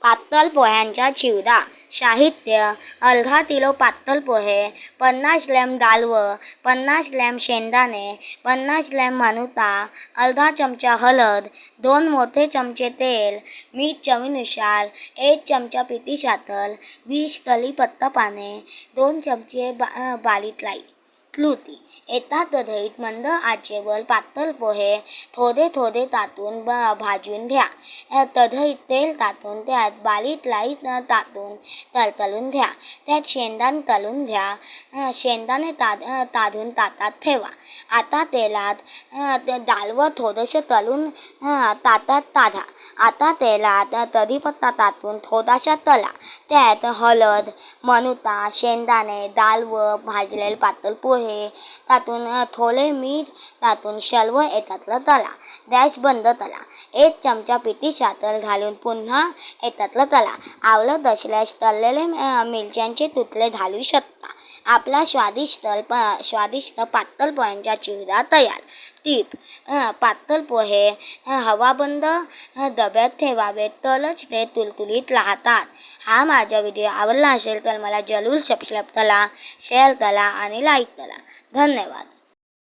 पातळ पोह्यांचा चिवडा. साहित्य: अर्धा किलो पातळ पोहे, 50 ग्रॅम डाळवं, 50 ग्रॅम शेंगदाणे, 50 ग्रॅम मनुका, अर्धा चमचा हळद, 2 मोठे चमचे तेल, मीठ चवीनुसार, 1 चमचा पिठी साखर, 20 कढीपत्ता पाने, 2 चमचे बारीक राई. कृती: एका कढईत मंद आचेवर पातळ पोहे थोडे थोडे टाकून भाजून घ्या. कढईत तेल टाकून त्यात बारीक राई टाकून तळतळून घ्या. त्यात शेंगदाणे तळून घ्या. शेंगदाणे काढून ताटात ठेवा. आता तेलात डाळवं थोडंसं तळून ताटात काढा. आता तेलात कढीपत्ता टाकून थोडासा तळा. त्यात हळद, मनुका, शेंगदाणे, डाळवं, भाजलेले पातळ पोहे टाकून थोडे मीठ टाकून सर्व एकत्र तळा. गॅस बंद करा. 1 चमचा पिठी साखर घालून पुन्हा एकत्र तळा. आवडत असल्यास तळलेले मिरच्यांचे तुकडे घालू शकता. आपला स्वादिष्ट पातळ पोह्यांचा चिवडा तयार. टीप: पातळ पोहे हवाबंद डब्यात ठेवावेत, तरच ते तुलतुलीत राहतात. हा माझा व्हिडिओ आवडला असेल तर मला जरूर सबस्क्राईब करा, शेअर करा आणि लाईक करा. धन्यवाद.